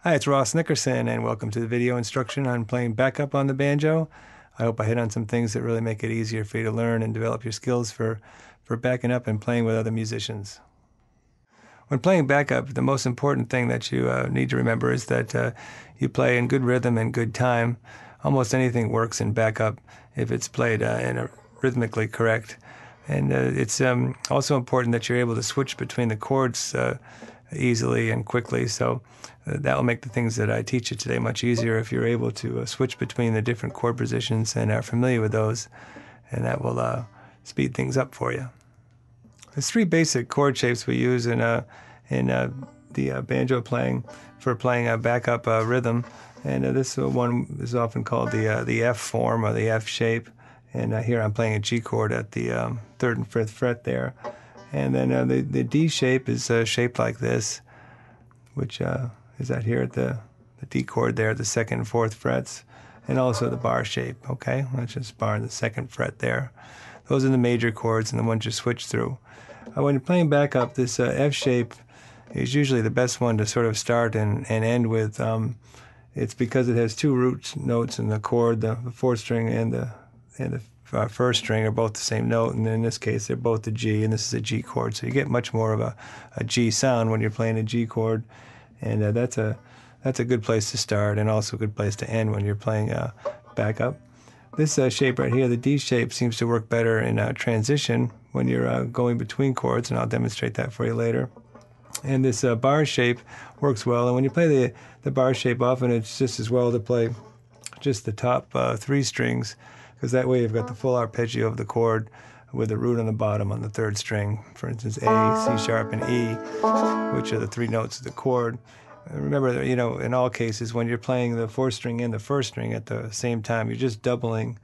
Hi, it's Ross Nickerson, and welcome to the video instruction on playing backup on the banjo. I hope I hit on some things that really make it easier for you to learn and develop your skills for backing up and playing with other musicians. When playing backup, the most important thing that you need to remember is that you play in good rhythm and good time. Almost anything works in backup if it's played in a rhythmically correct. And it's also important that you're able to switch between the chords easily and quickly. So that will make the things that I teach you today much easier if you're able to switch between the different chord positions and are familiar with those. And that will speed things up for you. There's three basic chord shapes we use in the banjo playing for playing a backup rhythm. And this one is often called the F form or the F shape. And here I'm playing a G chord at the 3rd and 5th fret there. And then the D shape is shaped like this, which is out here at the D chord there at the 2nd and 4th frets. And also the bar shape, okay? That's just bar in the 2nd fret there. Those are the major chords and the ones you switch through. When you're playing backup, this F shape is usually the best one to sort of start and end with. It's because it has two root notes in the chord, the 4th string and the 1st string are both the same note, and in this case they're both the G, and this is a G chord, so you get much more of a G sound when you're playing a G chord, and that's a good place to start and also a good place to end when you're playing backup. This shape right here, the D shape, seems to work better in transition when you're going between chords, and I'll demonstrate that for you later. And this bar shape works well, and when you play the bar shape, often it's just as well to play just the top 3 strings, because that way you've got the full arpeggio of the chord with the root on the bottom on the 3rd string. For instance, A, C sharp, and E, which are the 3 notes of the chord. Remember, in all cases, when you're playing the 4th string and the 1st string at the same time, you're just doubling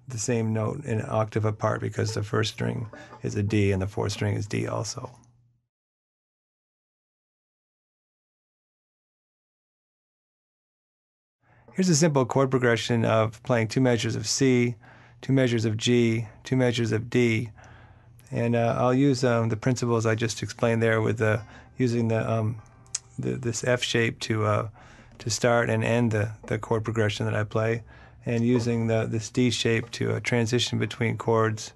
the same note in an octave apart, because the 1st string is a D and the 4th string is D also. Here's a simple chord progression of playing 2 measures of C, 2 measures of G, 2 measures of D. And I'll use the principles I just explained there with using this F shape to start and end the chord progression that I play, and using this D shape to transition between chords.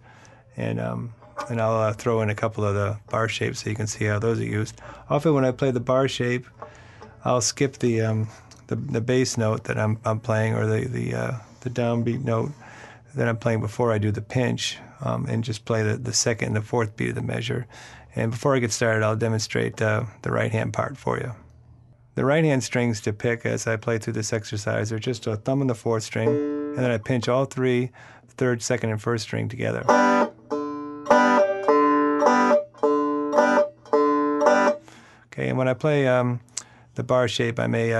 And I'll throw in a couple of the bar shapes so you can see how those are used. Often when I play the bar shape, I'll skip the bass note that I'm playing, or the downbeat note that I'm playing before I do the pinch, and just play the 2nd and the 4th beat of the measure. And before I get started, I'll demonstrate the right hand part for you. The right hand strings to pick as I play through this exercise are just a thumb on the 4th string, and then I pinch all 3 3rd, 2nd, and 1st string together. Okay, and when I play the bar shape, I may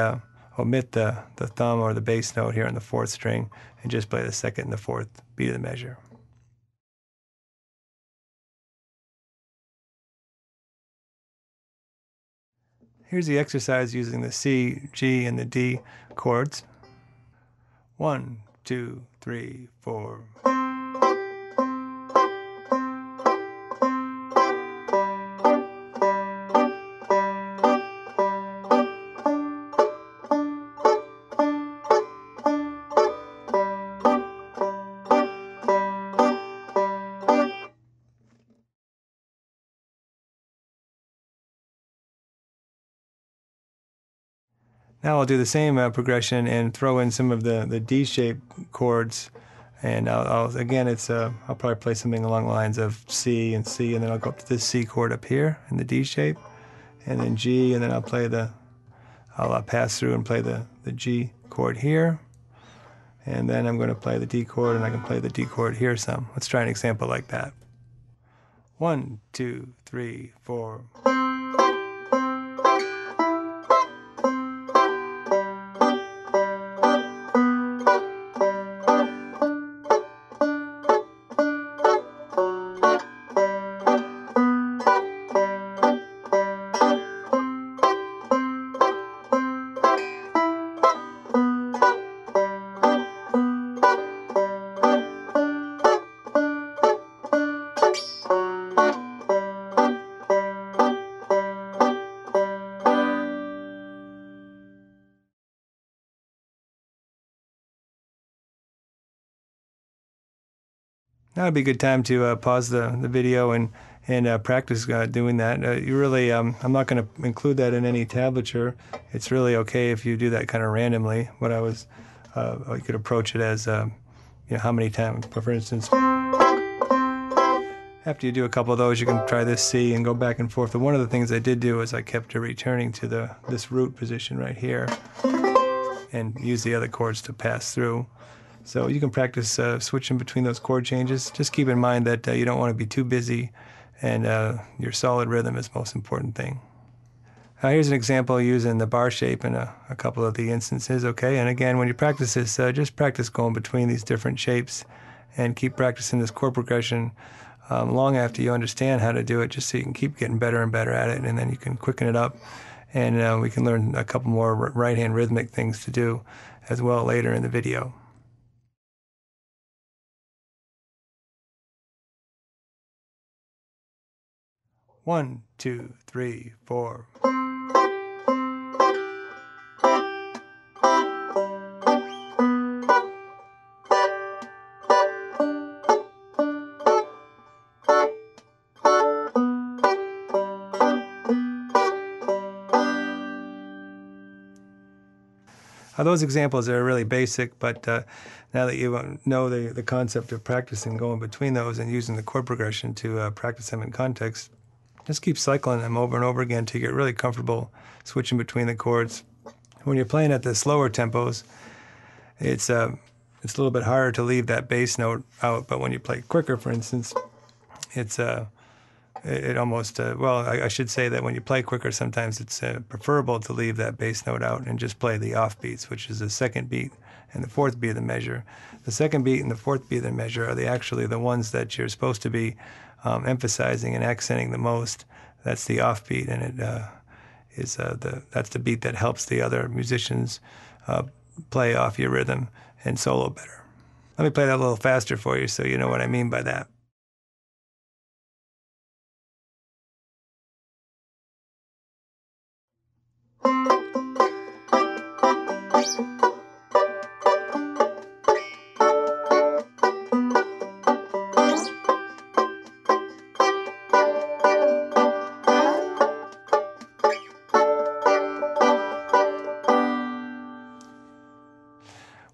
omit the thumb or the bass note here on the 4th string and just play the 2nd and the 4th beat of the measure. Here's the exercise using the C, G, and the D chords. 1, 2, 3, 4. Now I'll do the same progression and throw in some of the D-shape chords, and again I'll probably play something along the lines of C, and then I'll go up to this C chord up here in the D shape, and then G, and then I'll pass through and play the G chord here, and then I'm going to play the D chord, and I can play the D chord here some. Let's try an example like that. 1, 2, 3, 4. Now would be a good time to pause the video and practice doing that. You really, I'm not going to include that in any tablature. It's really okay if you do that kind of randomly. What I was, you could approach it as, how many times, for instance. After you do a couple of those, you can try this C and go back and forth. But one of the things I did do is I kept returning to this root position right here and use the other chords to pass through. So you can practice switching between those chord changes. Just keep in mind that you don't want to be too busy, and your solid rhythm is the most important thing. Here's an example using the bar shape in a couple of the instances, okay? And again, when you practice this, just practice going between these different shapes and keep practicing this chord progression long after you understand how to do it, just so you can keep getting better and better at it, and then you can quicken it up, and we can learn a couple more right-hand rhythmic things to do as well later in the video. One, two, three, four. Those examples are really basic, but now that you know the concept of practicing going between those and using the chord progression to practice them in context, just keep cycling them over and over again until you get really comfortable switching between the chords. When you're playing at the slower tempos, it's a little bit harder to leave that bass note out, but when you play quicker, for instance, it almost, I should say that when you play quicker, sometimes it's preferable to leave that bass note out and just play the off beats, which is the second beat and the fourth beat of the measure. The second beat and the fourth beat of the measure are actually the ones that you're supposed to be emphasizing and accenting the most. That's the off beat, and that's the beat that helps the other musicians play off your rhythm and solo better. Let me play that a little faster for you so you know what I mean by that.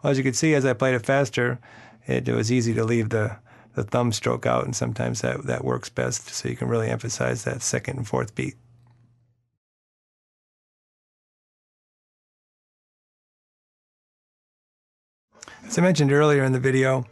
Well, as you can see, as I played it faster, it was easy to leave the thumb stroke out, and sometimes that works best, so you can really emphasize that second and fourth beat. As I mentioned earlier in the video,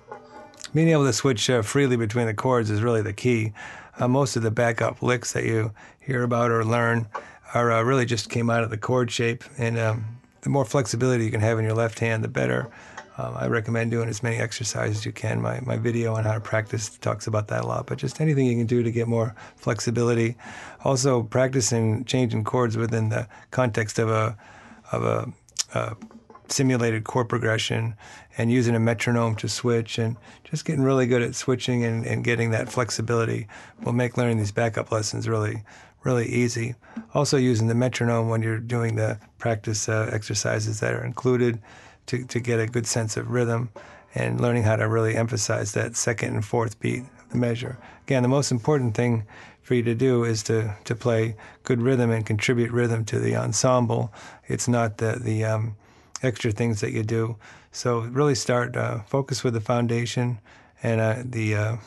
being able to switch freely between the chords is really the key. Most of the backup licks that you hear about or learn are really just came out of the chord shape, and the more flexibility you can have in your left hand, the better. I recommend doing as many exercises as you can. My video on how to practice talks about that a lot, but just anything you can do to get more flexibility. Also, practicing changing chords within the context of a simulated chord progression, and using a metronome to switch, and just getting really good at switching and getting that flexibility will make learning these backup lessons really easy. Also, using the metronome when you're doing the practice exercises that are included to get a good sense of rhythm, and learning how to really emphasize that second and fourth beat of the measure. Again, the most important thing for you to do is to play good rhythm and contribute rhythm to the ensemble. It's not the extra things that you do. So really start, focus with the foundation, and the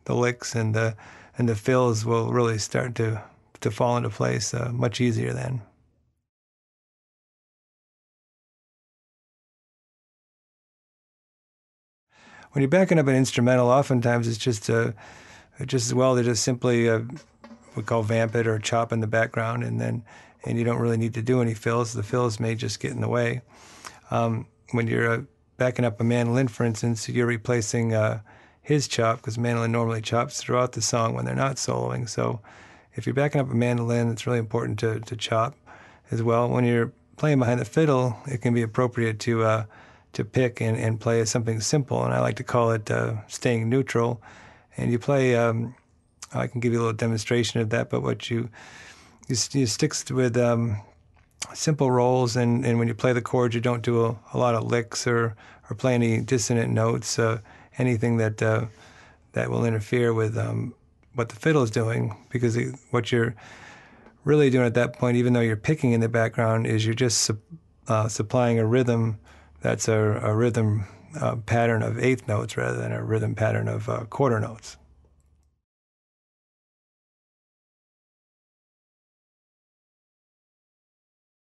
licks and the fills will really start to fall into place much easier then. When you're backing up an instrumental, oftentimes it's just as well to just simply we call vamp it or chop in the background, and you don't really need to do any fills. The fills may just get in the way. When you're backing up a mandolin, for instance, you're replacing his chop, because mandolin normally chops throughout the song when they're not soloing. So if you're backing up a mandolin, it's really important to chop as well. When you're playing behind the fiddle, it can be appropriate to pick and play something simple, and I like to call it staying neutral. And you play, I can give you a little demonstration of that, but what you stick with simple rolls, and when you play the chords, you don't do a lot of licks or play any dissonant notes, anything that that will interfere with what the fiddle is doing, because what you're really doing at that point, even though you're picking in the background, is you're just supplying a rhythm that's a rhythm pattern of eighth notes rather than a rhythm pattern of quarter notes.